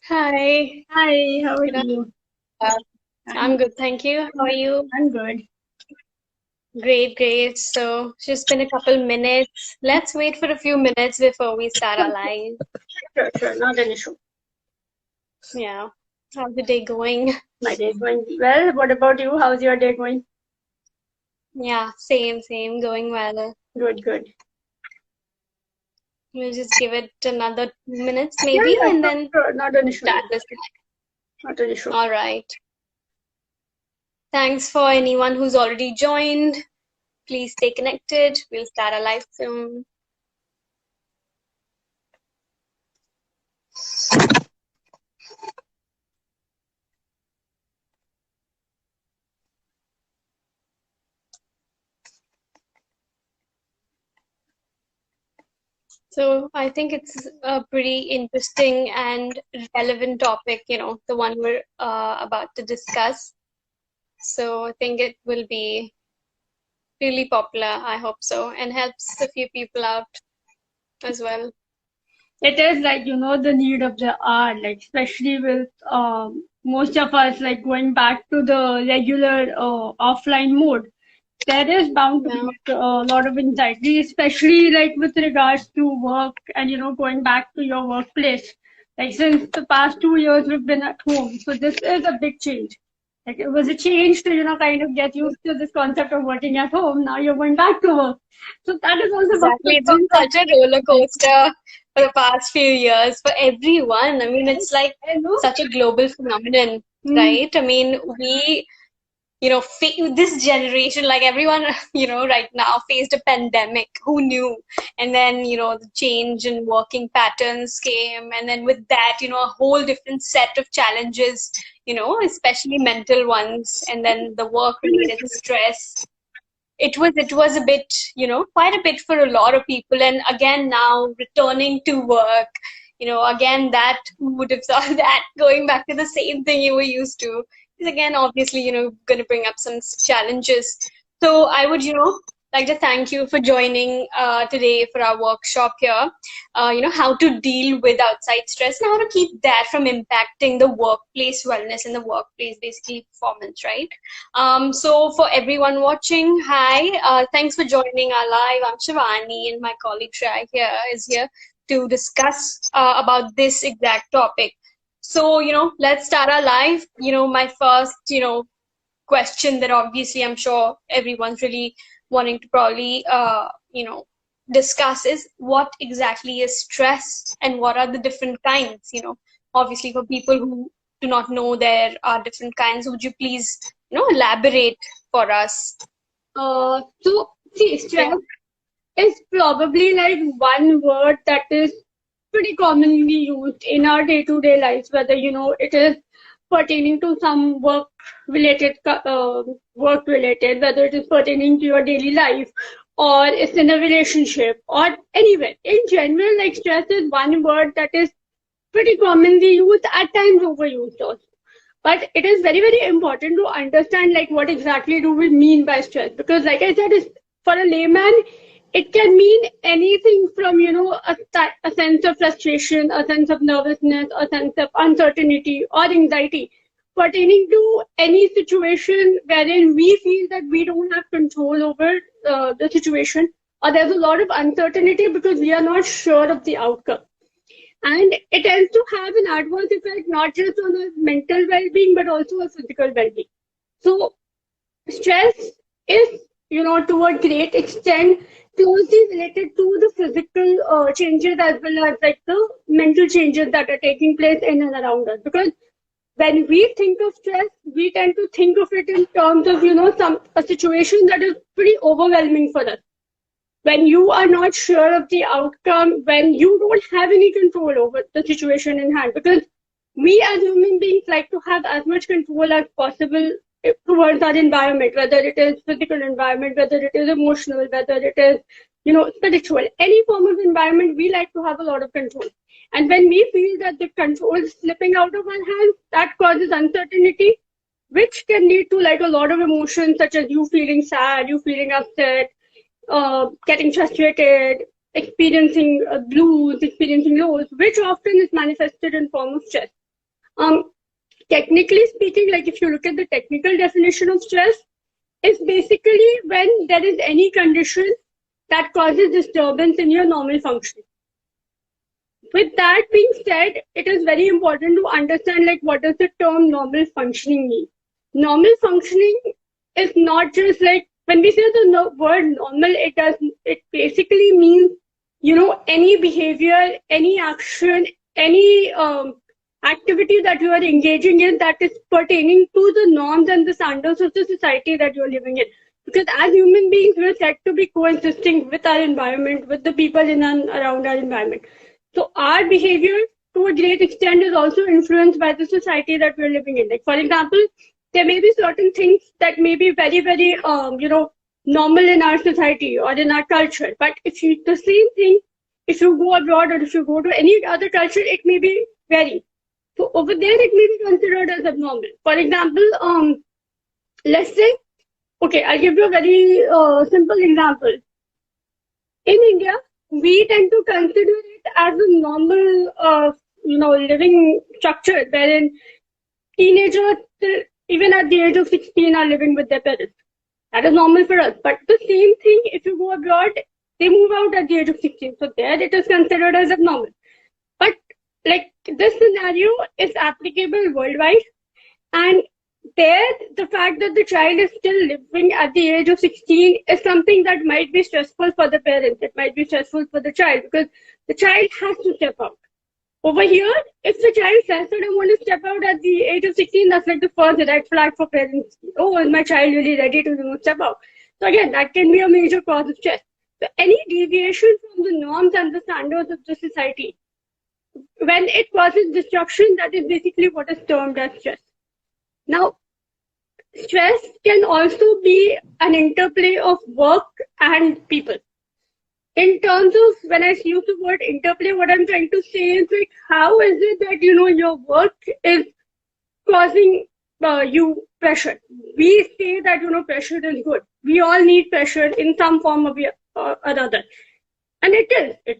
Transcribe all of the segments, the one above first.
Hi. Hi, how are Good you? afternoon. I'm I'm, good, thank you. How are you? I'm good. Great, great. So, just been a couple minutes. Let's wait for a few minutes before we start our live. Sure, not an issue. Yeah. How's the day going? My day is going well. What about you? How's your day going? Yeah, same, going well. Good. We'll just give it another 2 minutes Yeah, maybe yeah, and sure, then sure, not an issue. start this. Not an issue. All right. Thanks for anyone who's already joined. Please stay connected. We'll start our live soon. So I think it's a pretty interesting and relevant topic, the one we're about to discuss. So I think it will be really popular, I hope so, and helps a few people out as well. It is like, the need of the hour, like, especially with most of us, like, going back to the regular offline mode. There is bound to be Yeah, like, a lot of anxiety, especially like with regards to work and going back to your workplace. Like since the past 2 years we've been at home, so this is a big change. Like it was a change to kind of get used to this concept of working at home. Now you're going back to work, so that is also one of exactly. the It's been problems. such a roller coaster for the past few years for everyone. I mean, it's like I know. such a global phenomenon, Hmm. right? I mean, this generation, like everyone, right now faced a pandemic. Who knew? And then, the change in working patterns came. And then with that, a whole different set of challenges, especially mental ones. And then the work related stress. It was a bit, quite a bit for a lot of people. And again, now returning to work, again, that who would have thought that going back to the same thing you were used to is again, obviously, going to bring up some challenges. So I would, like to thank you for joining today for our workshop here. How to deal with outside stress and how to keep that from impacting the workplace wellness and the workplace basically performance, right? So for everyone watching, hi, thanks for joining our live. I'm Shivani and my colleague Shreya here is here to discuss about this exact topic. So, let's start our live. My first, question that obviously I'm sure everyone's really wanting to probably, discuss is what exactly is stress and what are the different kinds, obviously for people who do not know there are different kinds, would you please, elaborate for us? So see, Yeah. stress is probably like one word that is pretty commonly used in our day-to-day lives, whether it is pertaining to some work related, whether it is pertaining to your daily life, or it's in a relationship, or anywhere. In general, like stress is one word that is pretty commonly used, at times overused also. But it is very, very important to understand like what exactly do we mean by stress. Because like I said, for a layman, it can mean anything from, a sense of frustration, a sense of nervousness, a sense of uncertainty or anxiety pertaining to any situation wherein we feel that we don't have control over the situation, or there's a lot of uncertainty because we are not sure of the outcome, and it tends to have an adverse effect not just on our mental well-being but also our physical well-being. So stress is, to a great extent closely related to the physical changes as well as like the mental changes that are taking place in and around us, because when we think of stress we tend to think of it in terms of some a situation that is pretty overwhelming for us, when you are not sure of the outcome, when you don't have any control over the situation in hand. Because we as human beings like to have as much control as possible towards our environment, whether it is physical environment, whether it is emotional, whether it is, spiritual, any form of environment, we like to have a lot of control. And when we feel that the control is slipping out of our hands, that causes uncertainty, which can lead to like a lot of emotions such as you feeling sad, you feeling upset, getting frustrated, experiencing blues, experiencing lows, which often is manifested in form of stress. Um, Technically speaking, like if you look at the technical definition of stress, it's basically when there is any condition that causes disturbance in your normal functioning. With that being said, it is very important to understand like what does the term normal functioning mean. Normal functioning is not just like when we say the word normal, it basically means any behavior, any action, any activity that you are engaging in that is pertaining to the norms and the standards of the society that you're living in. Because as human beings, we're said to be coexisting with our environment, with the people in and around our environment. So our behavior to a great extent is also influenced by the society that we're living in. Like for example, there may be certain things that may be very, very, normal in our society or in our culture. But the same thing, if you go abroad or if you go to any other culture, it may be vary. So over there, it may be considered as abnormal. For example, let's say, okay, I'll give you a very simple example. In India, we tend to consider it as a normal, living structure wherein teenagers, even at the age of 16, are living with their parents. That is normal for us. But the same thing, if you go abroad, they move out at the age of 16. So there it is considered as abnormal. But like this scenario is applicable worldwide. And there, the fact that the child is still living at the age of 16 is something that might be stressful for the parents. It might be stressful for the child because the child has to step out. Over here, if the child says that I want to step out at the age of 16, that's like the first red flag for parents. Oh, is my child really ready to step out? So again, that can be a major cause of stress. So any deviation from the norms and the standards of the society, when it causes destruction, that is basically what is termed as stress. Now, stress can also be an interplay of work and people. In terms of when I use the word interplay, what I'm trying to say is like, how is it that your work is causing you pressure? We say that pressure is good. We all need pressure in some form or other, and it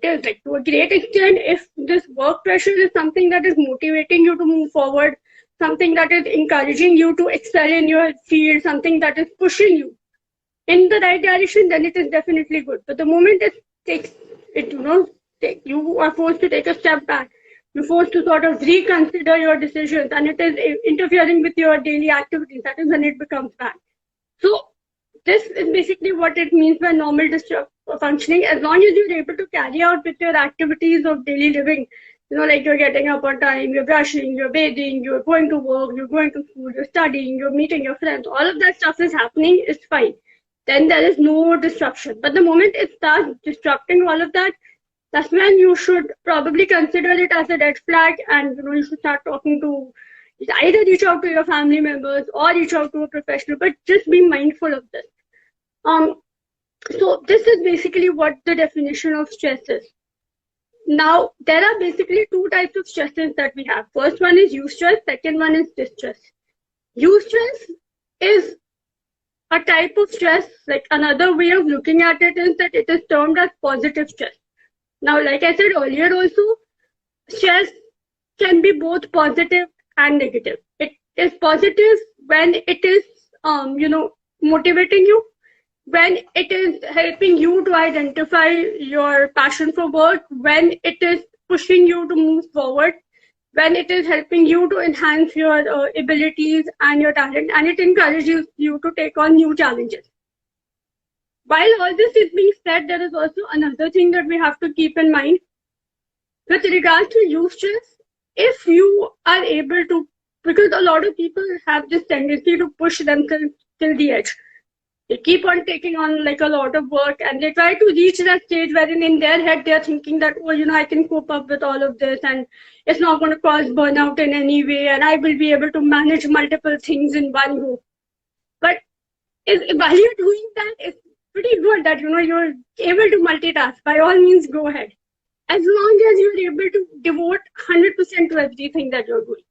is like to a great extent. If this work pressure is something that is motivating you to move forward, something that is encouraging you to excel in your field, something that is pushing you in the right direction, then it is definitely good. But the moment you are forced to take a step back, you're forced to sort of reconsider your decisions, and it is interfering with your daily activities, that is when it becomes bad. So this is basically what it means by normal functioning. As long as you're able to carry out with your activities of daily living, like you're getting up on time, you're brushing, you're bathing, you're going to work, you're going to school, you're studying, you're meeting your friends, all of that stuff is happening, is fine. Then there is no disruption. But the moment it starts disrupting all of that, that's when you should probably consider it as a red flag, and you should start talking to, either reach out to your family members or reach out to a professional, but just be mindful of this. So this is basically what the definition of stress is. Now, there are basically two types of stresses that we have. First one is eustress, second one is distress. Eustress is a type of stress, like another way of looking at it is that it is termed as positive stress. Now, like I said earlier also, stress can be both positive and negative. It is positive when it is, motivating you, when it is helping you to identify your passion for work, when it is pushing you to move forward, when it is helping you to enhance your abilities and your talent, and it encourages you to take on new challenges. While all this is being said, there is also another thing that we have to keep in mind. With regards to eustress, if you are able to, because a lot of people have this tendency to push themselves till the edge. They keep on taking on like a lot of work, and they try to reach that stage wherein in their head they're thinking that, I can cope up with all of this and it's not going to cause burnout in any way, and I will be able to manage multiple things in one go. But while you're doing that, it's pretty good that you're able to multitask. By all means, go ahead. As long as you're able to devote 100% to everything that you're doing.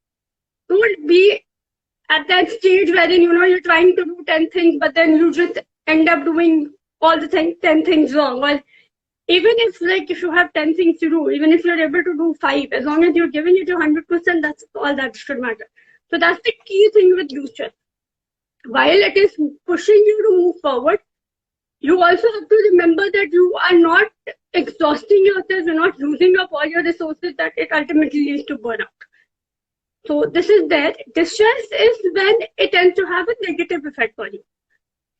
Don't be at that stage wherein you're trying to do 10 things, but then you just end up doing all the 10 things wrong. Well, Even if like if you have 10 things to do, even if you're able to do 5, as long as you're giving it your 100%, that's all that should matter. So that's the key thing with use stress. While it is pushing you to move forward, you also have to remember that you are not exhausting yourself, you're not using up all your resources, that it ultimately leads to burnout. So this is there. Distress is when it tends to have a negative effect on you.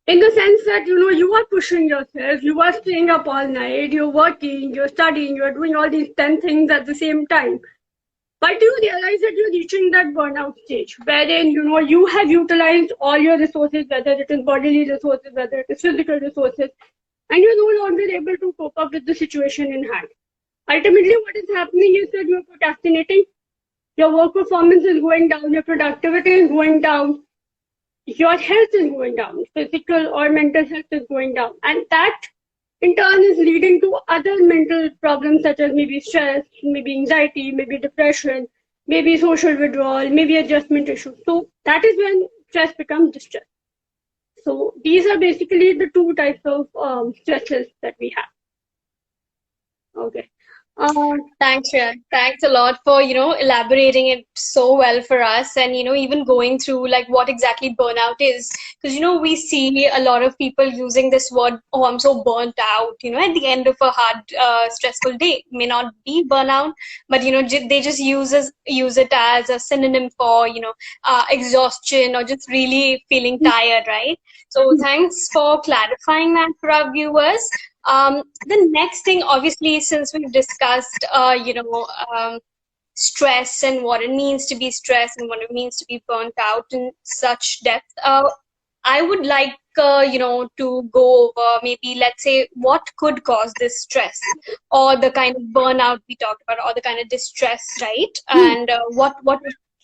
In the sense that, you are pushing yourself, you are staying up all night, you're working, you're studying, you're doing all these 10 things at the same time. But you realize that you're reaching that burnout stage wherein, you have utilized all your resources, whether it is bodily resources, whether it is physical resources, and you're no longer able to cope up with the situation in hand. Ultimately, what is happening is that you're procrastinating, your work performance is going down, your productivity is going down, your health is going down, physical or mental health is going down. And that in turn is leading to other mental problems such as maybe stress, maybe anxiety, maybe depression, maybe social withdrawal, maybe adjustment issues. So that is when stress becomes distress. So these are basically the two types of stresses that we have. Okay. Uh, Thanks, Shreya. Thanks a lot for, elaborating it so well for us and, even going through like what exactly burnout is. Because, we see a lot of people using this word, oh, I'm so burnt out, at the end of a hard, stressful day. May not be burnout, but, they just use it as a synonym for, exhaustion or just really feeling tired, right? So thanks for clarifying that for our viewers. The next thing, obviously, since we've discussed, stress and what it means to be stressed and what it means to be burnt out in such depth, I would like, to go over maybe, let's say, what could cause this stress or the kind of burnout we talked about or the kind of distress, right? And what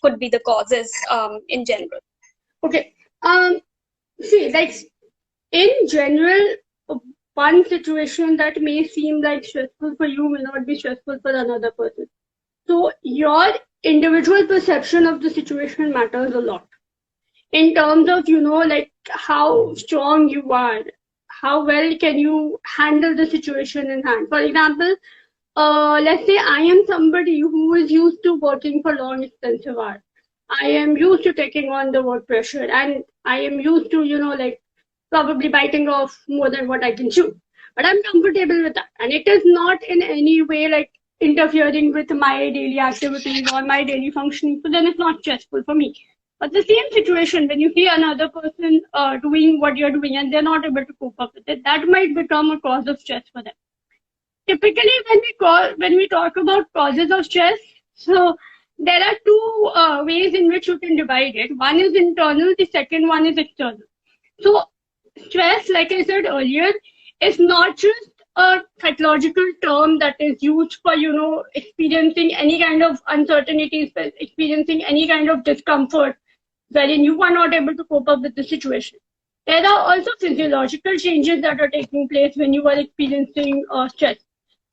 could be the causes in general? okay. See, like in general, one situation that may seem like stressful for you may not be stressful for another person. So your individual perception of the situation matters a lot in terms of, like how strong you are, how well can you handle the situation in hand. For example, let's say I am somebody who is used to working for long, expensive hours. I am used to taking on the work pressure, and I am used to, like probably biting off more than what I can chew. But I'm comfortable with that. And it is not in any way like interfering with my daily activities or my daily functioning. So then it's not stressful for me. But the same situation, when you see another person doing what you're doing and they're not able to cope up with it, that might become a cause of stress for them. Typically, when we talk about causes of stress, so there are two ways in which you can divide it. One is internal, the second one is external. So stress, like I said earlier, is not just a psychological term that is used for, experiencing any kind of uncertainties, experiencing any kind of discomfort, wherein you are not able to cope up with the situation. There are also physiological changes that are taking place when you are experiencing stress.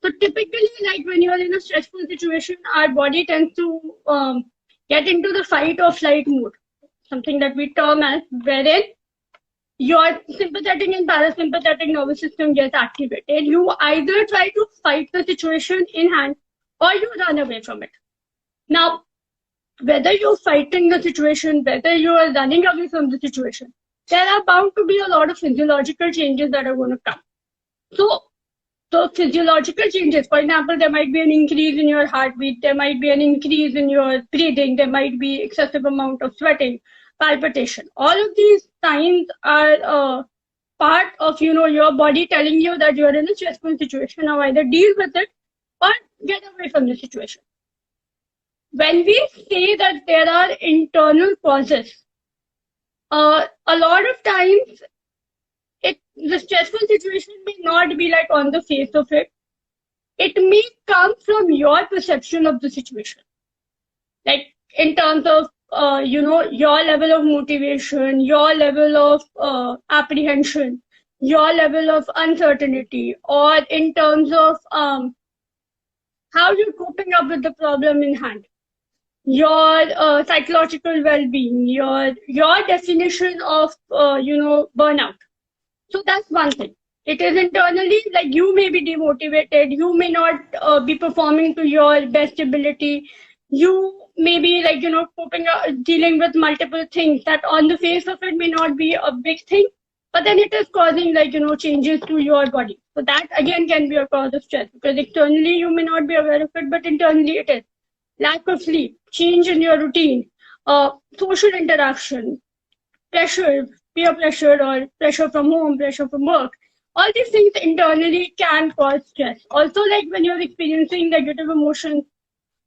So typically, like when you are in a stressful situation, our body tends to get into the fight or flight mode, something that we term as, wherein your sympathetic and parasympathetic nervous system gets activated. You either try to fight the situation in hand or you run away from it. Now, whether you're fighting the situation, whether you are running away from the situation, there are bound to be a lot of physiological changes that are going to come. So physiological changes, for example, there might be an increase in your heartbeat, there might be an increase in your breathing, there might be excessive amount of sweating, palpitation. All of these signs are part of, your body telling you that you're in a stressful situation. Now either deal with it or get away from the situation. When we say that there are internal causes, a lot of times the stressful situation may not be like on the face of it. It may come from your perception of the situation. Like in terms of, your level of motivation, your level of apprehension, your level of uncertainty, or in terms of how you're coping up with the problem in hand, your psychological well-being, your definition of, burnout. So that's one thing. It is internally, like you may be demotivated, you may not be performing to your best ability. You may be like, coping, dealing with multiple things that on the face of it may not be a big thing, but then it is causing like, changes to your body. So that again can be a cause of stress because externally you may not be aware of it, but internally it is. Lack of sleep, change in your routine, social interaction, pressure, peer pressure, or pressure from home, pressure from work. All these things internally can cause stress. Also, like when you're experiencing negative emotions,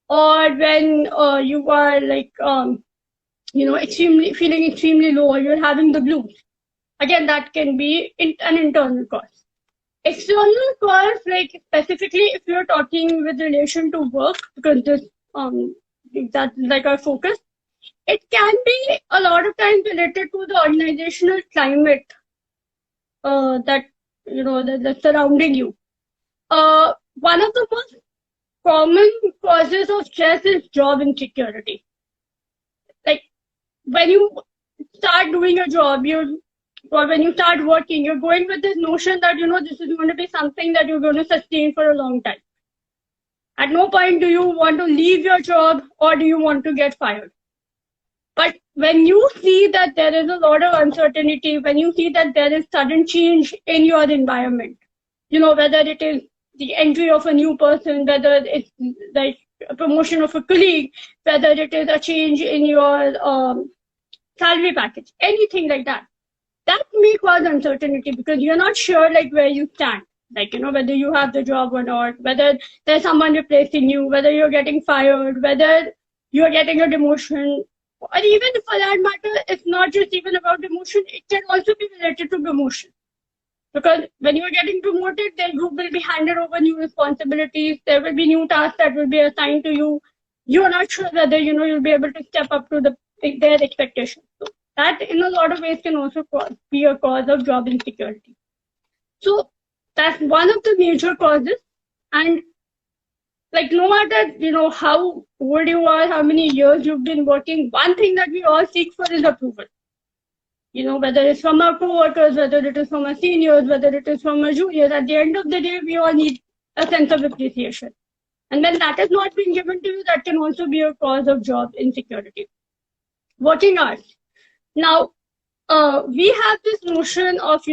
or when you are like, extremely feeling extremely low, or you're having the blues. Again, that can be an internal cause. External cause, like specifically if you're talking with relation to work, because this that's like our focus, it can be a lot of times related to the organizational climate that that's surrounding you. One of the most common causes of stress is job insecurity. Like when you start doing a job, or when you start working, you're going with this notion that this is going to be something that you're going to sustain for a long time. At no point do you want to leave your job or do you want to get fired. But when you see that there is a lot of uncertainty, when you see that there is sudden change in your environment, whether it is the entry of a new person, whether it's like a promotion of a colleague, whether it is a change in your salary package, anything like that, that may cause uncertainty because you're not sure like where you stand. Like, whether you have the job or not, whether there's someone replacing you, whether you're getting fired, whether you're getting a demotion, or even for that matter, it's not just even about demotion, it can also be related to promotion. Because when you're getting promoted, then you will be handed over new responsibilities, there will be new tasks that will be assigned to you. You're not sure whether, you'll be able to step up to their expectations. So that in a lot of ways can also be a cause of job insecurity. So that's one of the major causes. And like no matter how old you are, how many years you've been working, one thing that we all seek for is approval. Whether it's from our co-workers, whether it is from our seniors, whether it is from our juniors, at the end of the day, we all need a sense of appreciation. And when that is not being given to you, that can also be a cause of job insecurity. Working hours. Now, we have this notion of,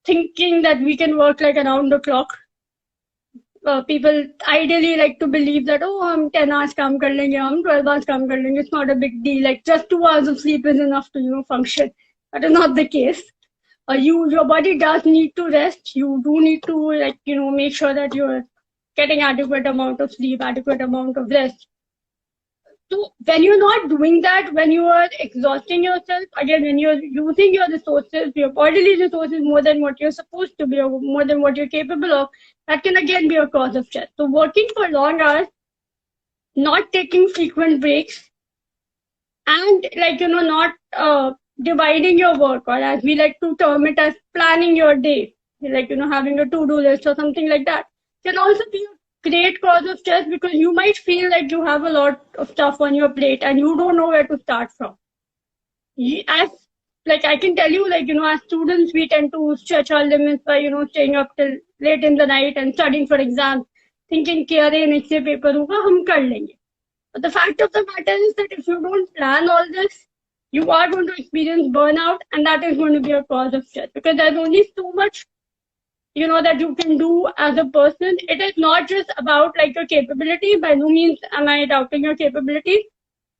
thinking that we can work like around the clock. People ideally like to believe that, हम 10 hours काम कर लेंगे, हम 12 hours काम कर लेंगे, it's not a big deal. Like just 2 hours of sleep is enough to, function. That is not the case. Your body does need to rest. You do need to like, make sure that you're getting adequate amount of sleep, adequate amount of rest. So when you're not doing that, when you are exhausting yourself, again, when you're using your resources, your bodily resources more than what you're supposed to be, or more than what you're capable of, that can again be a cause of stress. So working for long hours, not taking frequent breaks, and like, not dividing your work, or as we like to term it as planning your day, like, having a to-do list or something like that, can also be a great cause of stress because you might feel like you have a lot of stuff on your plate and you don't know where to start from. As like I can tell you, like, as students, we tend to stretch our limits by, staying up till late in the night and studying for exams, thinking कि अरे next day paper होगा हम कर लेंगे. But the fact of the matter is that if you don't plan all this, you are going to experience burnout, and that is going to be a cause of stress because there's only so much that you can do as a person. It is not just about like your capability. By no means am I doubting your capability,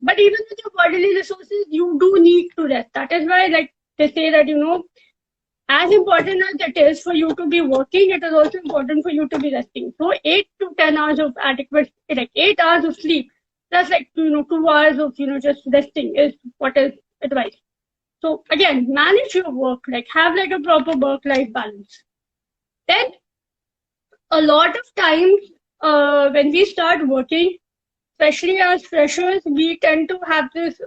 but even with your bodily resources, you do need to rest. That is why, like they say that as important as it is for you to be working, it is also important for you to be resting. So 8 to 10 hours of adequate, like 8 hours of sleep, plus like 2 hours of just resting is what is advised. So again, manage your work, like have like a proper work-life balance. Then a lot of times when we start working, especially as freshers, we tend to have this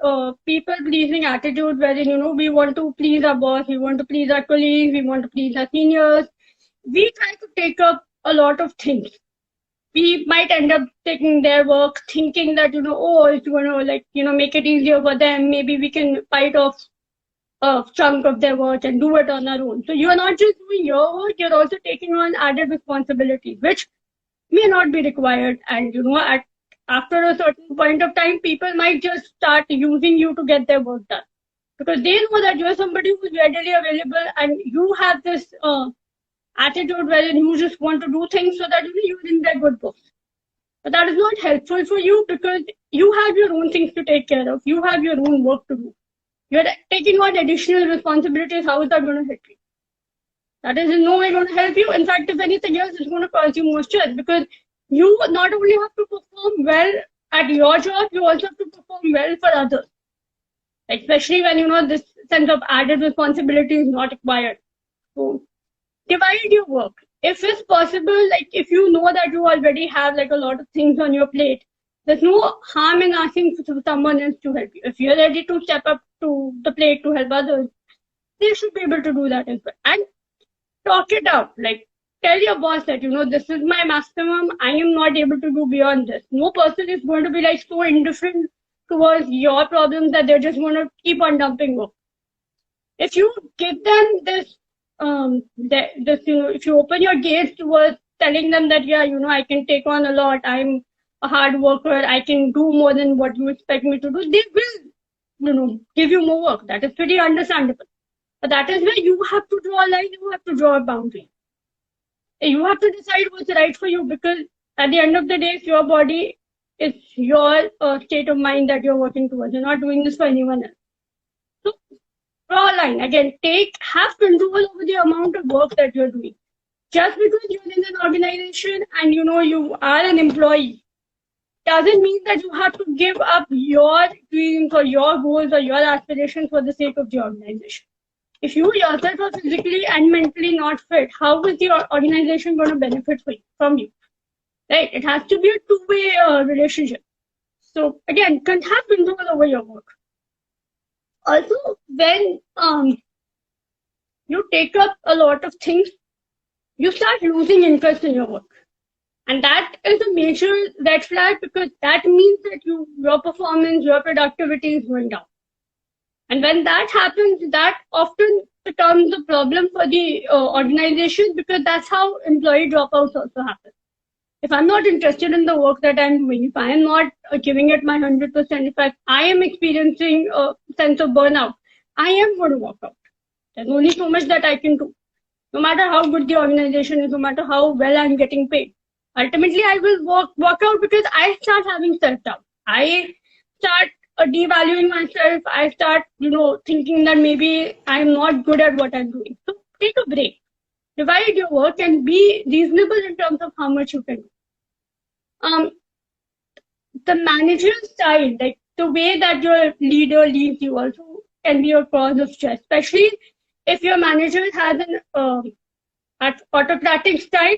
people-pleasing attitude wherein, we want to please our boss, we want to please our colleagues, we want to please our seniors. We try to take up a lot of things. We might end up taking their work, thinking that, it's going to like, make it easier for them. Maybe we can bite off a chunk of their work and do it on their own. So you're not just doing your work, you're also taking on added responsibilities, which may not be required. And after a certain point of time, people might just start using you to get their work done because they know that you're somebody who's readily available and you have this attitude wherein you just want to do things so that you're in their good books. But that is not helpful for you because you have your own things to take care of. You have your own work to do. You're taking on additional responsibilities. How is that going to help you? That is in no way going to help you. In fact, if anything else, it's going to cause you more stress because you not only have to perform well at your job, you also have to perform well for others. Especially when this sense of added responsibility is not required. So divide your work. If it's possible, like if you know that you already have like a lot of things on your plate, there's no harm in asking for someone else to help you. If you're ready to step up to the plate to help others, they should be able to do that as well. And talk it out. Like tell your boss that this is my maximum. I am not able to do beyond this. No person is going to be like so indifferent towards your problems that they're just going to keep on dumping work. If you give them this, if you open your gates towards telling them that I can take on a lot. I'm a hard worker. I can do more than what you expect me to do. They will, give you more work. That is pretty understandable. But that is where you have to draw a line. You have to draw a boundary. You have to decide what's right for you because at the end of the day, it's your body, it's your state of mind that you're working towards. You're not doing this for anyone else. So draw a line. Again, have control over the amount of work that you're doing. Just because you're in an organization and you are an employee doesn't mean that you have to give up your dreams or your goals or your aspirations for the sake of the organization. If you yourself are physically and mentally not fit, how is the organization going to benefit from you? Right? It has to be a two-way relationship. So again, have control over your work. Also, when you take up a lot of things, you start losing interest in your work. And that is a major red flag because that means that your performance, your productivity is going down. And when that happens, that often becomes a problem for the organization because that's how employee dropouts also happen. If I'm not interested in the work that I'm doing, if I am not giving it my 100%, if I am experiencing a sense of burnout, I am going to walk out. There's only so much that I can do. No matter how good the organization is, no matter how well I'm getting paid. Ultimately, I will walk out because I start having self-doubt. I start devaluing myself. I start, thinking that maybe I'm not good at what I'm doing. So take a break. Divide your work and be reasonable in terms of how much you can do. The managerial side, like the way that your leader leads you also can be a cause of stress, especially if your manager has an autocratic style,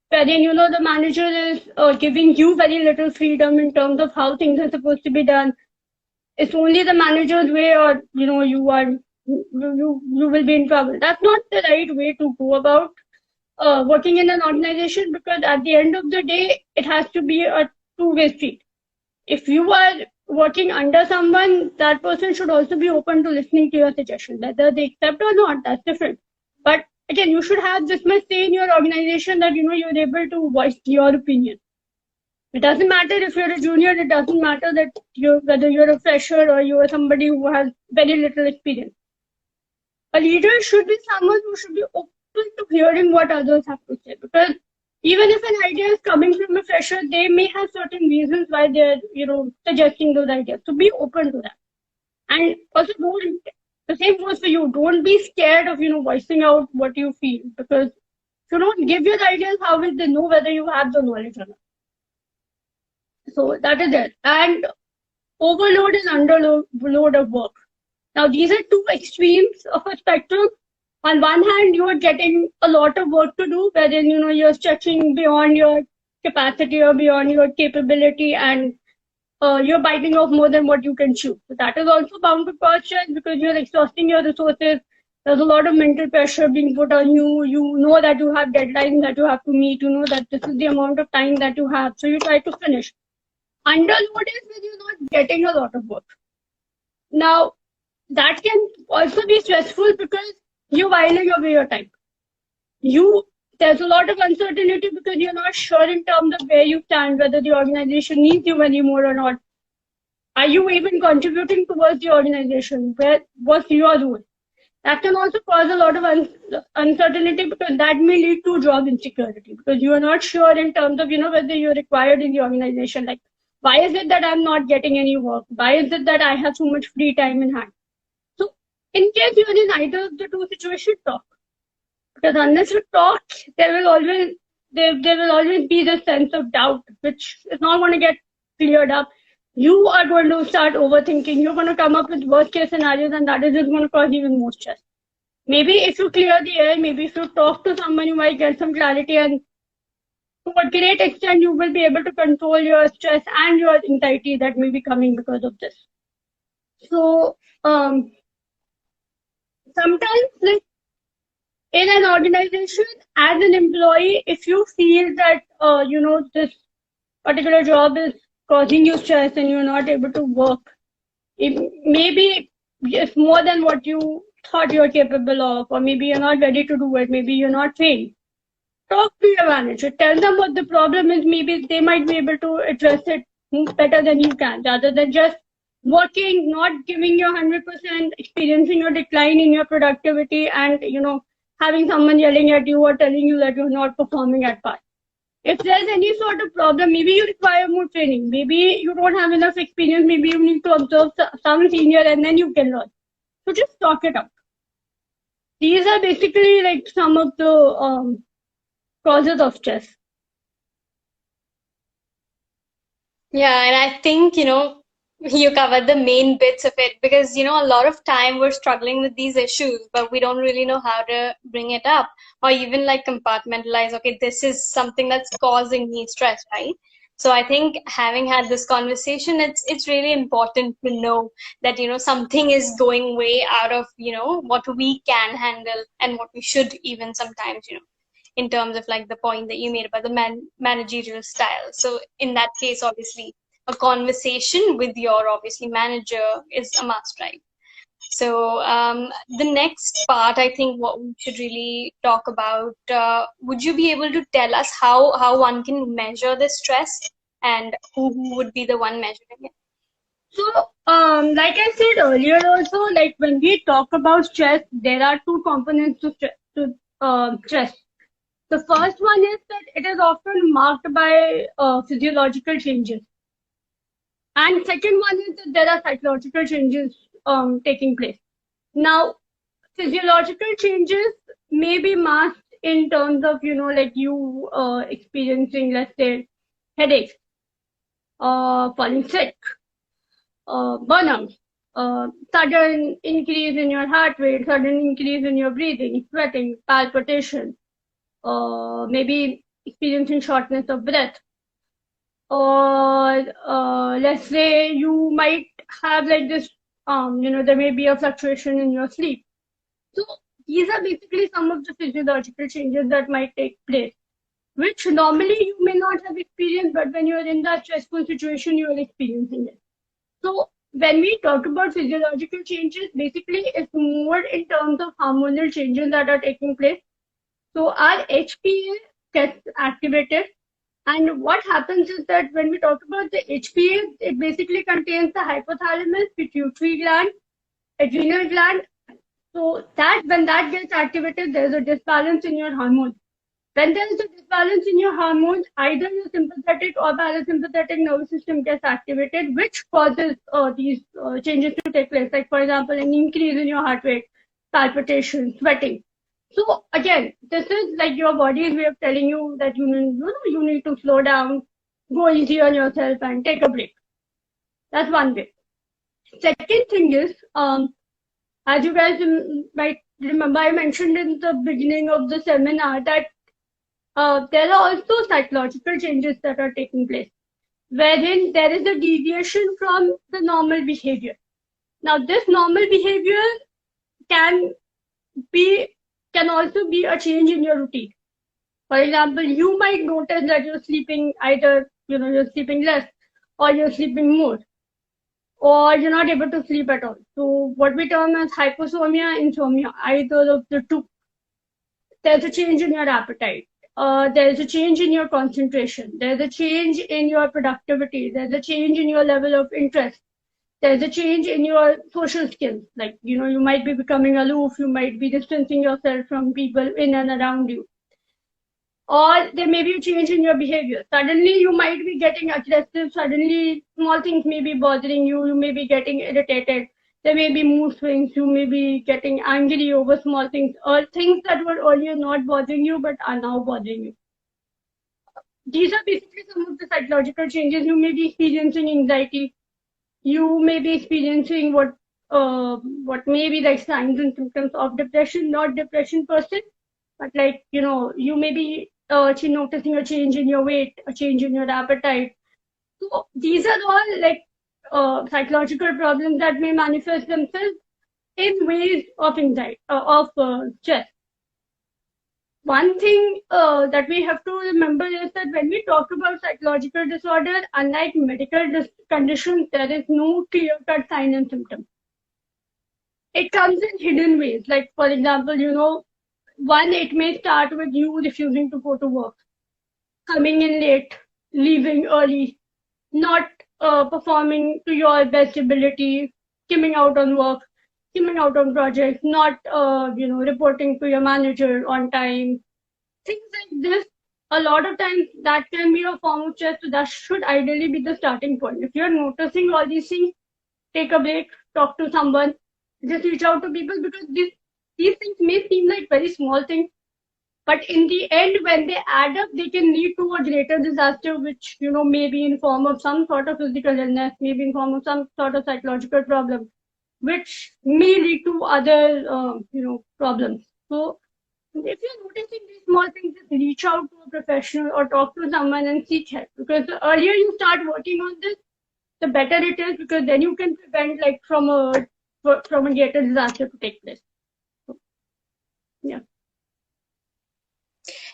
wherein the manager is giving you very little freedom in terms of how things are supposed to be done. It's only the manager's way, or you will be in trouble. That's not the right way to go about working in an organization because at the end of the day, it has to be a two-way street. If you are working under someone, that person should also be open to listening to your suggestions. Whether they accept or not, that's different. But again, you should have this much say in your organization that you're able to voice your opinion. It doesn't matter if you're a junior. It doesn't matter that whether you're a fresher or you're somebody who has very little experience. A leader should be someone who should be open to hearing what others have to say. Because even if an idea is coming from a fresher, they may have certain reasons why they're suggesting those ideas. So be open to that. And also the same goes for you. Don't be scared of voicing out what you feel because if you don't give your ideas, how will they know whether you have the knowledge or not? So that is it. And overload and underload of work. Now, these are two extremes of a spectrum. On one hand, you are getting a lot of work to do, wherein, you're stretching beyond your capacity or beyond your capability and you're biting off more than what you can chew. So that is also bound to cause stress because you're exhausting your resources. There's a lot of mental pressure being put on you. You know that you have deadlines that you have to meet. You know that this is the amount of time that you have. So you try to finish. Underload is when you're not getting a lot of work. Now, that can also be stressful because you're whiling away your time. There's a lot of uncertainty because you're not sure in terms of where you stand, whether the organization needs you anymore or not. Are you even contributing towards the organization? What's your role? That can also cause a lot of uncertainty because that may lead to job insecurity because you are not sure in terms of whether you're required in the organization. Like, why is it that I'm not getting any work? Why is it that I have so much free time in hand? So, in case you're in either of the two situations, talk. Because unless you talk, there will always be this sense of doubt, which is not going to get cleared up. You are going to start overthinking. You're going to come up with worst case scenarios, and that is just going to cause even more stress. Maybe if you clear the air, maybe if you talk to someone, you might get some clarity, and to a great extent, you will be able to control your stress and your anxiety that may be coming because of this. So, sometimes, like, in an organization, as an employee, if you feel that this particular job is causing you stress and you're not able to work, maybe it's more than what you thought you're capable of, or maybe you're not ready to do it, maybe you're not trained. Talk to your manager, tell them what the problem is. Maybe they might be able to address it better than you can, rather than just working, not giving your 100%, experiencing a decline in your productivity, and having someone yelling at you or telling you that you're not performing at par. If there's any sort of problem, maybe you require more training, maybe you don't have enough experience, maybe you need to observe some senior and then you can learn. So just talk it out. These are basically like some of the causes of stress. Yeah, and I think, you covered the main bits of it because, a lot of time we're struggling with these issues, but we don't really know how to bring it up or even like compartmentalize, okay, this is something that's causing me stress, right? So I think having had this conversation, it's really important to know that, something is going way out of, what we can handle and what we should even sometimes, in terms of like the point that you made about the managerial style. So in that case, obviously, a conversation with your obviously manager is a must, right? So the next part, I think, what we should really talk about. Would you be able to tell us how one can measure the stress and who would be the one measuring it? So, like I said earlier, also, like when we talk about stress, there are two components to stress. The first one is that it is often marked by physiological changes, and second one is that there are psychological changes taking place. Now, physiological changes may be masked in terms of like you experiencing, let's say, headaches, falling sick, burnout, sudden increase in your heart rate, sudden increase in your breathing, sweating, palpitation, maybe experiencing shortness of breath, or let's say you might have like this, there may be a fluctuation in your sleep. So these are basically some of the physiological changes that might take place, which normally you may not have experienced, but when you're in that stressful situation, you're experiencing it. So when we talk about physiological changes, basically it's more in terms of hormonal changes that are taking place. So our HPA gets activated, and what happens is that when we talk about the HPA, it basically contains the hypothalamus, pituitary gland, adrenal gland. So that when that gets activated, there's a disbalance in your hormones. When there is a disbalance in your hormones, either your sympathetic or parasympathetic nervous system gets activated, which causes these changes to take place. Like, for example, an increase in your heart rate, palpitation, sweating. So again, this is like your body's way of telling you that you need to slow down, go easy on yourself, and take a break. That's one way. Second thing is, as you guys might remember, I mentioned in the beginning of the seminar that there are also psychological changes that are taking place, wherein there is a deviation from the normal behavior. Now, this normal behavior can also be a change in your routine. For example, you might notice that you're sleeping either, you're sleeping less or you're sleeping more. or you're not able to sleep at all. So what we term as hyposomnia, insomnia, either of the two. There's a change in your appetite. There's a change in your concentration. There's a change in your productivity. There's a change in your level of interest. There's a change in your social skills. Like, you might be becoming aloof. You might be distancing yourself from people in and around you. Or there may be a change in your behavior. Suddenly you might be getting aggressive. Suddenly small things may be bothering you. You may be getting irritated. There may be mood swings. You may be getting angry over small things or things that were earlier not bothering you but are now bothering you. These are basically some of the psychological changes. You may be experiencing anxiety. You may be experiencing what may be like signs and symptoms of depression, not depression per se, but like, you may be noticing a change in your weight, a change in your appetite. So these are all like psychological problems that may manifest themselves in ways of anxiety, of stress. One thing that we have to remember is that when we talk about psychological disorder, unlike medical conditions, there is no clear-cut sign and symptom. It comes in hidden ways. Like, for example, one, it may start with you refusing to go to work, coming in late, leaving early, not performing to your best ability, skimming out on work, skimming out on projects, not reporting to your manager on time. Things like this, a lot of times that can be a form of stress. So that should ideally be the starting point. If you're noticing all these things, take a break, talk to someone, just reach out to people, because these things may seem like very small things, but in the end, when they add up, they can lead to a greater disaster, which, may be in form of some sort of physical illness, maybe in form of some sort of psychological problem, which may lead to other, problems. So if you're noticing these small things, just reach out to a professional or talk to someone and seek help. Because the earlier you start working on this, the better it is, because then you can prevent like from a greater disaster to take place. So, yeah.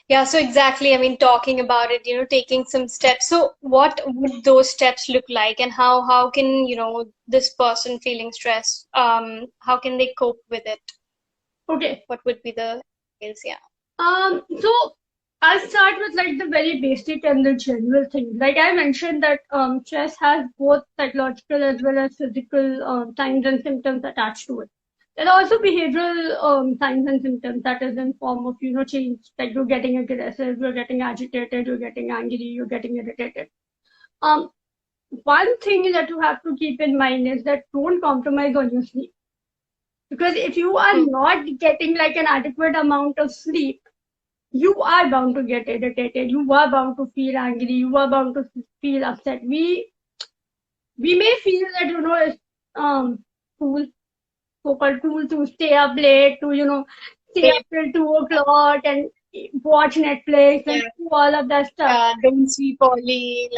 Yeah, so exactly. I mean, talking about it, taking some steps. So what would those steps look like, and how can, this person feeling stressed, how can they cope with it? Okay. What would be the details? Yeah. So I'll start with like the very basic and the general thing. Like I mentioned that stress has both psychological as well as physical signs and symptoms attached to it. There are also behavioral signs and symptoms that is in form of change, like you're getting aggressive, you're getting agitated, you're getting angry, you're getting irritated. Um, One thing that you have to keep in mind is that don't compromise on your sleep, because if you are Hmm. not getting like an adequate amount of sleep, you are bound to get irritated. You are bound to feel angry. You are bound to feel upset. We may feel that it's cool, so-called cool to stay up late, to stay Yeah. up till 2 o'clock and watch Netflix and Yeah. do all of that stuff. Don't sleep early,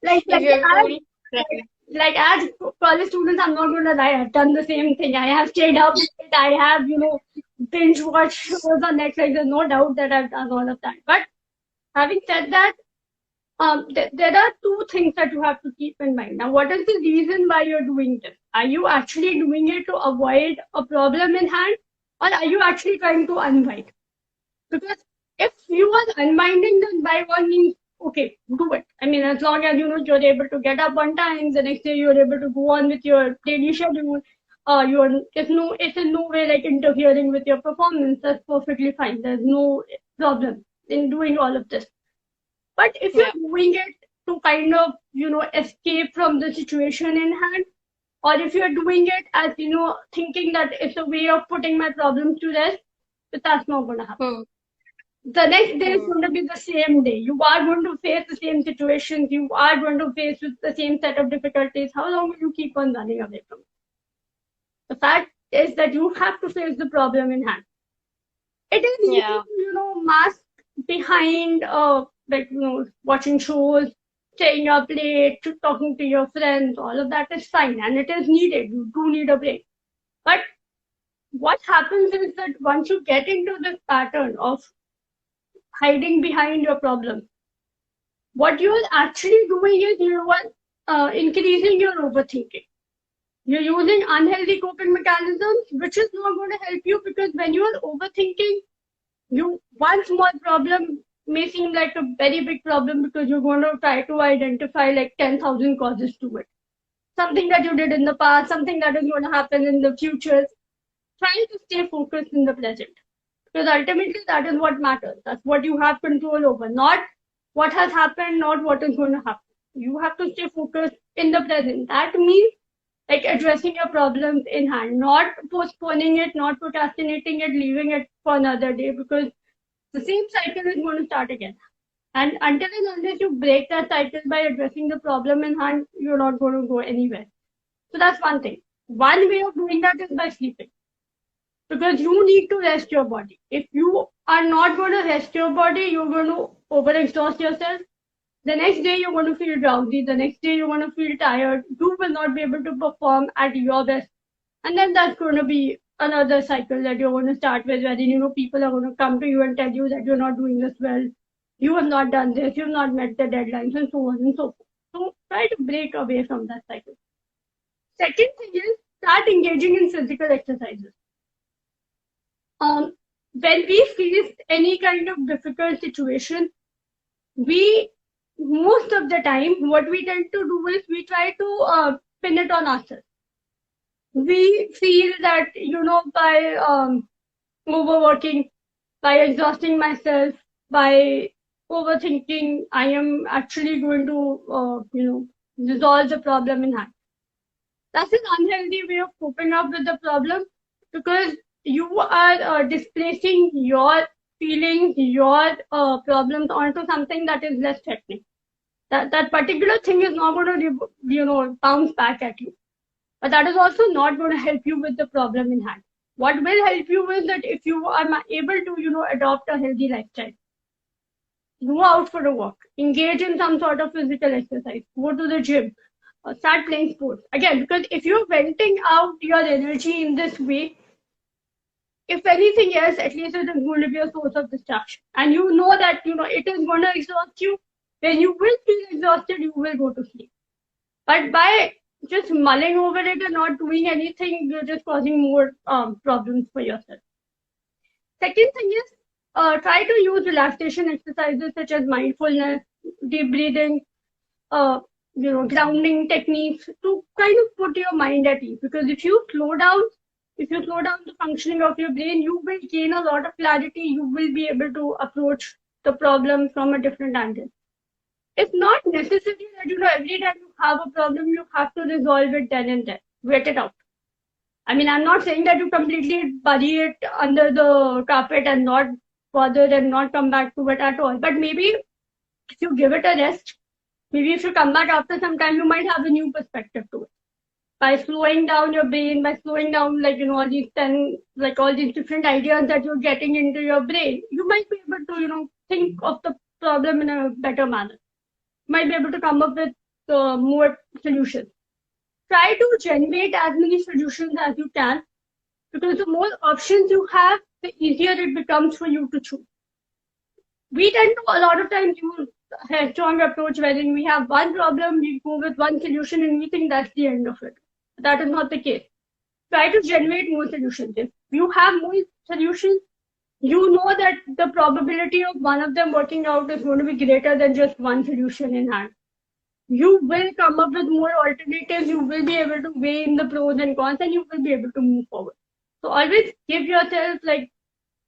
Like if like you're as really right. as college students, I'm not gonna lie. I've done the same thing. I have stayed up late. I have binge watched shows on Netflix. There's no doubt that I've done all of that. But having said that, there are two things that you have to keep in mind. Now, what is the reason why you're doing this? Are you actually doing it to avoid a problem in hand, or are you actually trying to unwind? Because if you are unwinding, then by all means, okay, do it. I mean, as long as you're able to get up on time, the next day you're able to go on with your daily schedule. It's in no way like interfering with your performance. That's perfectly fine. There's no problem in doing all of this. But if you're Yeah. doing it to kind of, escape from the situation in hand, or if you're doing it as, thinking that it's a way of putting my problems to rest, but that's not going to happen. Hmm. The next day is Hmm. going to be the same day. You are going to face the same situations. You are going to face with the same set of difficulties. How long will you keep on running away from it? The fact is that you have to face the problem in hand. It is easy Yeah. to, mask behind, watching shows, staying up late, talking to your friends. All of that is fine, and it is needed. You do need a break. But what happens is that once you get into this pattern of hiding behind your problem, what you are actually doing is increasing your overthinking. You're using unhealthy coping mechanisms, which is not going to help you, because when you are overthinking, one small problem may seem like a very big problem because you're going to try to identify like 10,000 causes to it. Something that you did in the past, something that is going to happen in the future. Try to stay focused in the present. Because ultimately that is what matters. That's what you have control over, not what has happened, not what is going to happen. You have to stay focused in the present. That means like addressing your problems in hand, not postponing it, not procrastinating it, leaving it for another day, because the same cycle is going to start again. And until and unless you break that cycle by addressing the problem in hand, you're not going to go anywhere. So that's one thing. One way of doing that is by sleeping, because you need to rest your body. If you are not going to rest your body, you're going to overexhaust yourself. The next day, you're going to feel drowsy. The next day, you're going to feel tired. You will not be able to perform at your best. And then that's going to be another cycle that you're going to start with, wherein, people are going to come to you and tell you that you're not doing this well. You have not done this. You've not met the deadlines, and so on and so forth. So try to break away from that cycle. Second thing is start engaging in physical exercises. When we face any kind of difficult situation, we most of the time what we tend to do is we try to pin it on ourselves. We feel that by overworking, by exhausting myself, by overthinking, I am actually going to resolve the problem in hand. That's an unhealthy way of coping up with the problem, because you are displacing your feelings, your problems onto something that is less threatening. That particular thing is not going to bounce back at you, but that is also not going to help you with the problem in hand. What will help you is that if you are able to adopt a healthy lifestyle, go out for a walk, engage in some sort of physical exercise, go to the gym, start playing sports again, because if you're venting out your energy in this way, if anything else, at least it is going to be a source of distraction. And you know that it is going to exhaust you. When you will feel exhausted, you will go to sleep. But by just mulling over it and not doing anything, you're just causing more problems for yourself. Second thing is try to use relaxation exercises such as mindfulness, deep breathing, grounding techniques to kind of put your mind at ease. Because if you slow down the functioning of your brain, you will gain a lot of clarity. You will be able to approach the problem from a different angle. It's not necessary that every time you have a problem, you have to resolve it then and there. Wait it out. I mean, I'm not saying that you completely bury it under the carpet and not bother and not come back to it at all. But maybe if you give it a rest, maybe if you come back after some time, you might have a new perspective to it. By slowing down your brain, by slowing down all these different ideas that you're getting into your brain, you might be able to think of the problem in a better manner. You might be able to come up with more solutions. Try to generate as many solutions as you can, because the more options you have, the easier it becomes for you to choose. We tend to a lot of times use a headstrong approach wherein we have one problem, we go with one solution, and we think that's the end of it. That is not the case. Try to generate more solutions. If you have more solutions, you know that the probability of one of them working out is going to be greater than just one solution in hand. You will come up with more alternatives. You will be able to weigh in the pros and cons, and you will be able to move forward. So always give yourself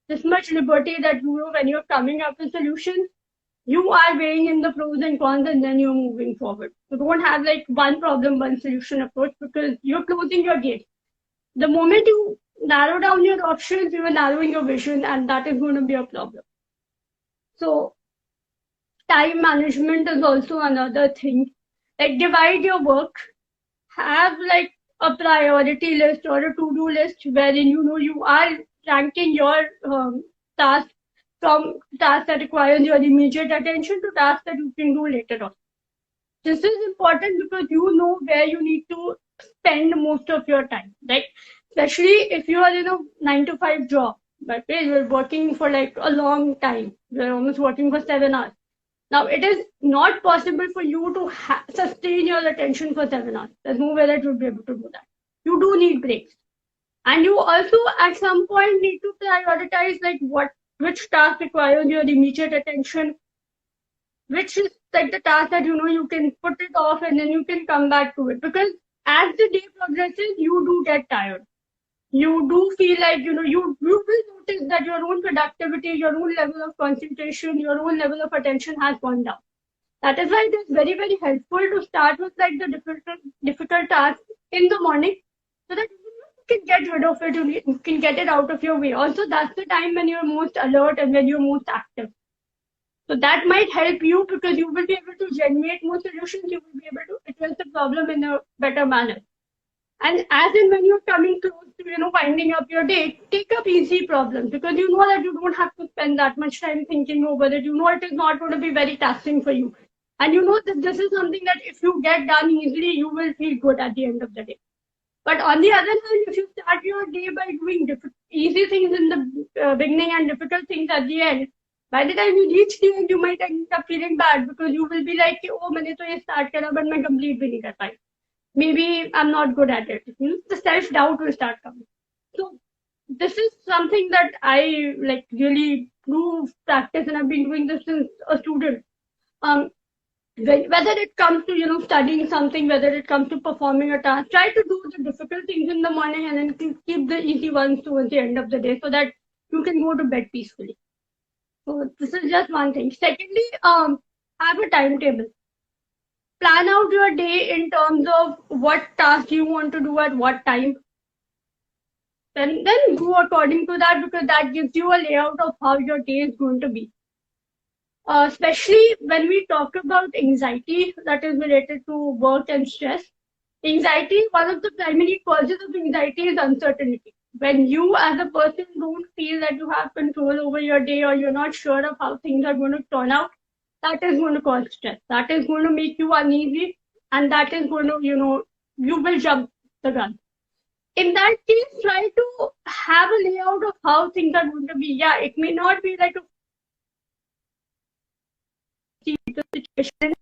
this much liberty that when you're coming up with solutions, you are weighing in the pros and cons, and then you're moving forward. You don't have one problem, one solution approach, because you're closing your gate. The moment you narrow down your options, you are narrowing your vision, and that is going to be a problem. So time management is also another thing. Divide your work. Have a priority list or a to-do list wherein you are ranking your tasks from tasks that requires your immediate attention to tasks that you can do later on. This is important because you know where you need to spend most of your time. Especially if you are in a 9-to-5 job, but you're working for a long time. You're almost working for 7 hours. Now, it is not possible for you to sustain your attention for 7 hours. There's no way that you'll be able to do that. You do need breaks. And you also at some point need to prioritize like which task requires your immediate attention, which is like the task that you can put it off and then you can come back to it. Because as the day progresses, you do get tired. You do feel like you will notice that your own productivity, your own level of concentration, your own level of attention has gone down. That is why it is very, very helpful to start with like the difficult tasks in the morning so that you can get rid of it, you can get it out of your way. Also, that's the time when you're most alert and when you're most active. So that might help you because you will be able to generate more solutions. You will be able to address the problem in a better manner. And as in when you're coming close to, winding up your day, take up easy problems because you know that you don't have to spend that much time thinking over it. You know it is not going to be very taxing for you. And you know that this is something that if you get done easily, you will feel good at the end of the day. But on the other hand, if you start your day by doing easy things in the beginning and difficult things at the end, by the time you reach the end, you might end up feeling bad because you will be like, oh, मैंने तो ये start करा, but मैं complete भी नहीं कर पाई. Maybe I'm not good at it. The self-doubt will start coming. So this is something that I like really do practice, and I've been doing this since a student. Whether it comes to studying something, whether it comes to performing a task, try to do the difficult things in the morning and then keep the easy ones towards the end of the day so that you can go to bed peacefully. So this is just one thing. Secondly, have a timetable. Plan out your day in terms of what task you want to do at what time. Then go according to that because that gives you a layout of how your day is going to be. Especially when we talk about anxiety that is related to work and stress. Anxiety, one of the primary causes of anxiety is uncertainty. When you as a person don't feel that you have control over your day or you're not sure of how things are going to turn out, that is going to cause stress. That is going to make you uneasy and that is going to, you will jump the gun. In that case, try to have a layout of how things are going to be. Yeah, it may not be like a situation,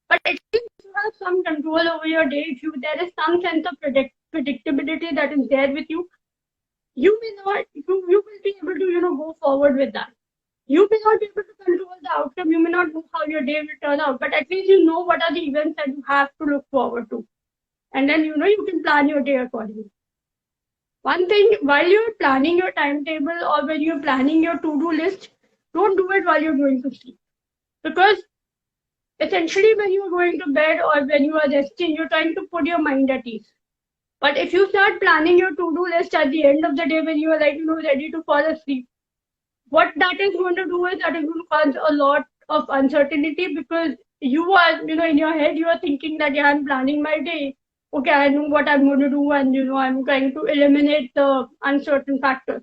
but at least you have some control over your day. If there is some sense of predictability that is there with you, you will be able to, go forward with that. You may not be able to control the outcome. You may not know how your day will turn out, but at least you know what are the events that you have to look forward to. And then, you can plan your day accordingly. One thing, while you're planning your timetable or when you're planning your to-do list, don't do it while you're going to sleep. Because essentially when you're going to bed or when you are resting, you're trying to put your mind at ease. But if you start planning your to-do list at the end of the day when you are like, ready to fall asleep, what that is going to do is that is going to cause a lot of uncertainty because you are, in your head, you are thinking that, yeah, I'm planning my day. Okay, I know what I'm going to do and, I'm trying to eliminate the uncertain factors.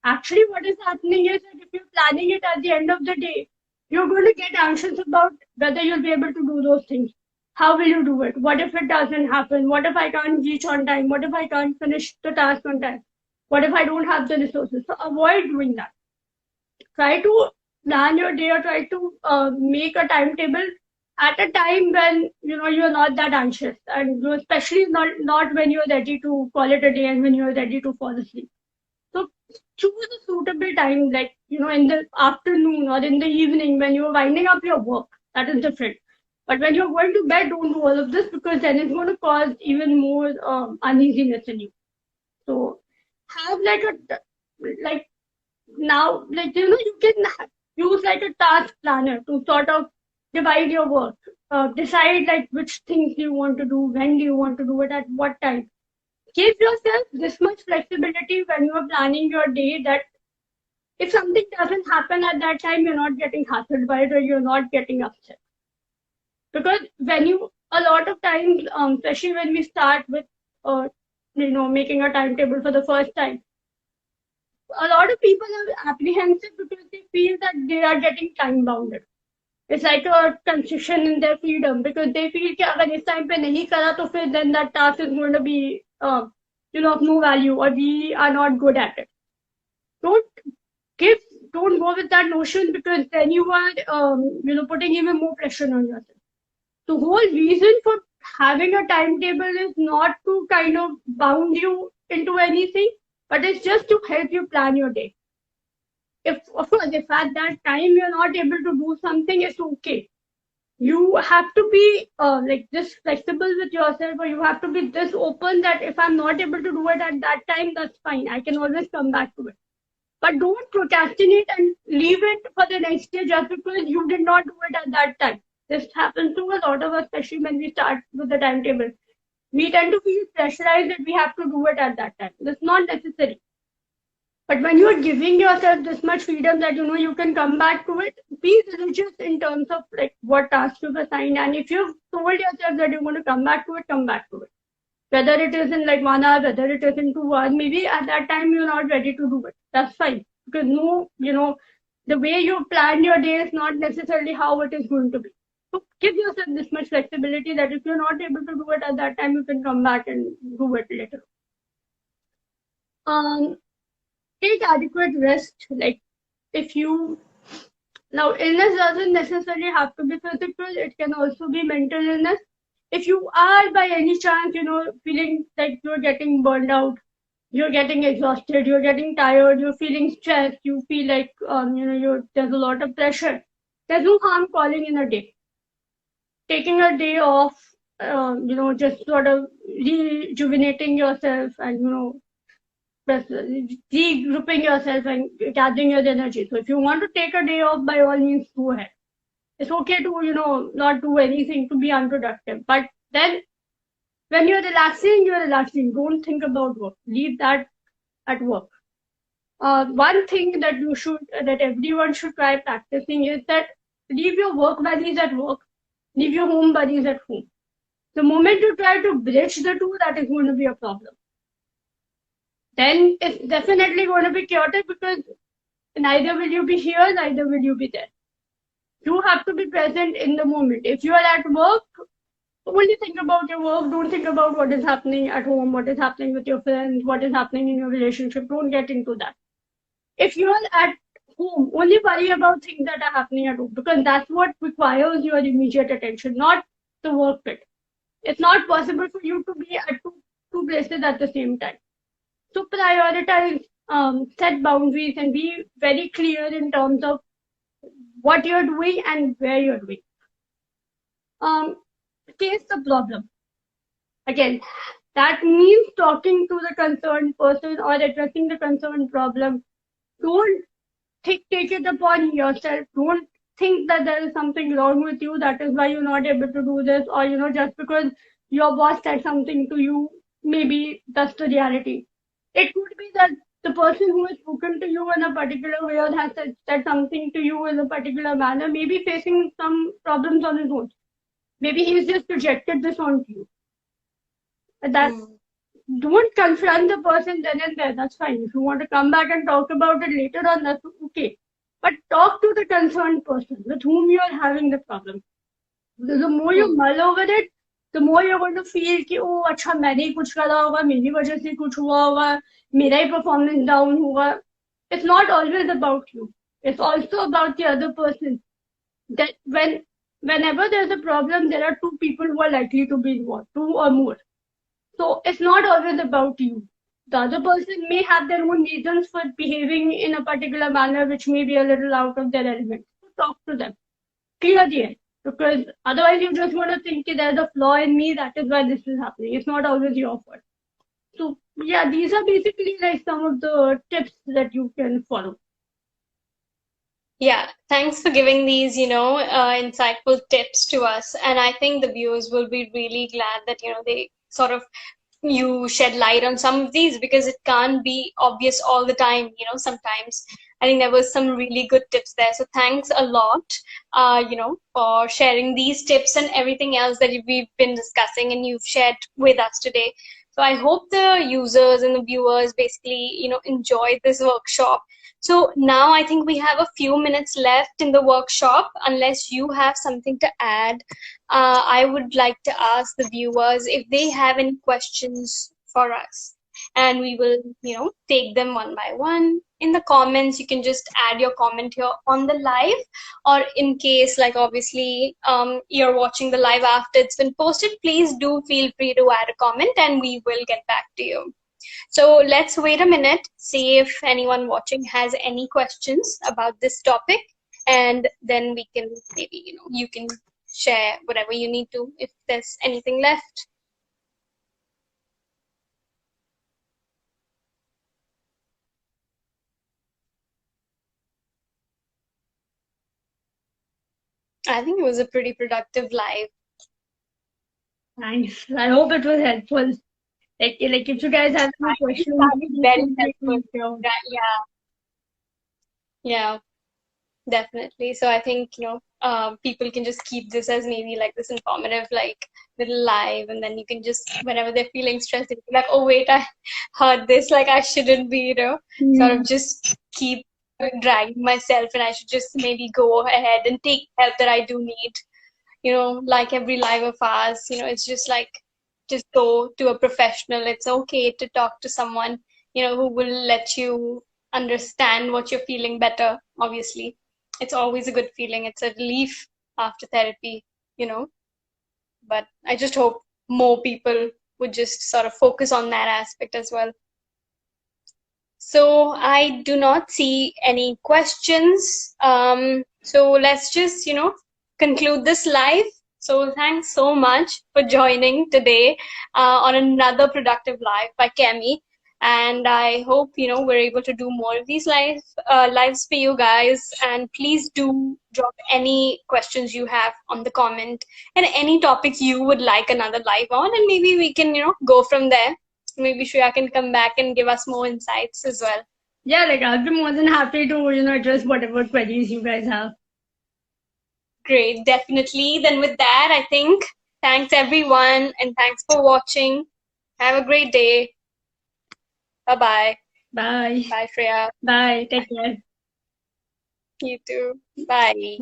Actually, what is happening is that if you're planning it at the end of the day, you're going to get anxious about whether you'll be able to do those things. How will you do it? What if it doesn't happen? What if I can't reach on time? What if I can't finish the task on time? What if I don't have the resources? So avoid doing that. Try to plan your day or try to make a timetable at a time when you're not that anxious and especially not when you're ready to call it a day and when you're ready to fall asleep. So choose a suitable time, like in the afternoon or in the evening when you're winding up your work. That is different. But when you're going to bed, don't do all of this because then it's going to cause even more uneasiness in you. So have now, you can use like a task planner to sort of divide your work, decide like which things you want to do, when do you want to do it, at what time. Give yourself this much flexibility when you are planning your day that if something doesn't happen at that time, you're not getting hassled by it or you're not getting upset. Because a lot of times, especially when we start with, making a timetable for the first time, a lot of people are apprehensive because they feel that they are getting time bounded. It's like a concession in their freedom because they feel that if इस time पे नहीं करा तो फिर then that task is going to be of no value or we are not good at it. Don't don't go with that notion, because then you are, putting even more pressure on yourself. The whole reason for having a timetable is not to kind of bound you into anything, but it's just to help you plan your day. If, of course, if at that time you're not able to do something, it's okay. You have to be like this flexible with yourself, or you have to be this open that if I'm not able to do it at that time, that's fine. I can always come back to it. But don't procrastinate and leave it for the next day just because you did not do it at that time. This happens to a lot of us, especially when we start with the timetable. We tend to feel pressurized that we have to do it at that time. That's not necessary. But when you're giving yourself this much freedom that you can come back to it, be religious in terms of like what tasks you've assigned. And if you've told yourself that you're going to come back to it, come back to it. Whether it is in like 1 hour, whether it is in 2 hours, maybe at that time you're not ready to do it. That's fine. Because the way you plan your day is not necessarily how it is going to be. So give yourself this much flexibility that if you're not able to do it at that time, you can come back and do it later. Take adequate rest. Like if you now illness doesn't necessarily have to be physical, it can also be mental illness. If you are by any chance, feeling like you're getting burned out, you're getting exhausted, you're getting tired, you're feeling stressed, you feel like there's a lot of pressure, there's no harm calling in a day. Taking a day off, just sort of rejuvenating yourself and regrouping yourself and gathering your energy. So if you want to take a day off, by all means, go ahead. It's okay to, not do anything, to be unproductive. But then when you're relaxing. Don't think about work. Leave that at work. One thing that everyone should try practicing is that leave your work buddies at work, leave your home buddies at home. The moment you try to bridge the two, that is going to be a problem. Then it's definitely going to be chaotic, because neither will you be here, neither will you be there. You have to be present in the moment. If you are at work, only think about your work. Don't think about what is happening at home, what is happening with your friends, what is happening in your relationship. Don't get into that. If you are at home, only worry about things that are happening at home, because that's what requires your immediate attention, not the work bit. It's not possible for you to be at two places at the same time. So prioritize, set boundaries, and be very clear in terms of what you're doing and where you're doing. Face the problem. Again, that means talking to the concerned person or addressing the concerned problem. Don't take it upon yourself. Don't think that there is something wrong with you, that is why you're not able to do this, or just because your boss said something to you, maybe that's the reality. It could be that the person who has spoken to you in a particular way or has said something to you in a particular manner may be facing some problems on his own. Maybe he's just projected this onto you. Don't confront the person then and there. That's fine. If you want to come back and talk about it later on, that's okay. But talk to the concerned person with whom you are having the problem. Because the more you mull over it, the more you're going to feel कि ओ अच्छा मैंने ही कुछ करा होगा, मेरी वजह से कुछ हुआ होगा, मेरा ही performance down हुआ. It's not always about you. It's also about the other person. That whenever there's a problem, there are two people who are likely to be involved, two or more. So it's not always about you. The other person may have their own reasons for behaving in a particular manner, which may be a little out of their element. So talk to them. Clear the air. Because otherwise you just want to think there's a flaw in me, that is why this is happening. It's not always your fault. So yeah, these are basically like some of the tips that you can follow. Yeah, thanks for giving these, insightful tips to us. And I think the viewers will be really glad that, they sort of you shed light on some of these, because it can't be obvious all the time, sometimes. I think there was some really good tips there. So thanks a lot, for sharing these tips and everything else that we've been discussing and you've shared with us today. So I hope the users and the viewers basically, enjoyed this workshop. So now I think we have a few minutes left in the workshop. Unless you have something to add, I would like to ask the viewers if they have any questions for us. and we will, take them one by one. In the comments, you can just add your comment here on the live, or in case, like, obviously, you're watching the live after it's been posted, please do feel free to add a comment and we will get back to you. So let's wait a minute, see if anyone watching has any questions about this topic, and then we can maybe, you can share whatever you need to if there's anything left. I think it was a pretty productive live. Thanks. I hope it was helpful. Like if you guys have any I think questions, that was please very feel free to helpful. reach out. Yeah, yeah, definitely. So I think, people can just keep this as maybe like this informative, like little live, and then you can just, whenever they're feeling stressed, they can be like, oh, wait, I heard this, like I shouldn't be, sort of just keep dragging myself, and I should just maybe go ahead and take help that I do need. Like every live of ours, it's just like, just go to a professional. It's okay to talk to someone, who will let you understand what you're feeling better, obviously. It's always a good feeling. It's a relief after therapy, you know. But I just hope more people would just sort of focus on that aspect as well. So I do not see any questions. So let's just, conclude this live. So thanks so much for joining today on another productive live by CareMe. And I hope, we're able to do more of these lives for you guys. And please do drop any questions you have on the comment, and any topic you would like another live on, and maybe we can, go from there. Maybe Shreya can come back and give us more insights as well. Yeah, like I'll be more than happy to, address whatever queries you guys have. Great, definitely. Then with that, I think thanks everyone, and thanks for watching. Have a great day. Bye-bye. Bye. Bye, Shreya. Bye. Take care. You too. Bye.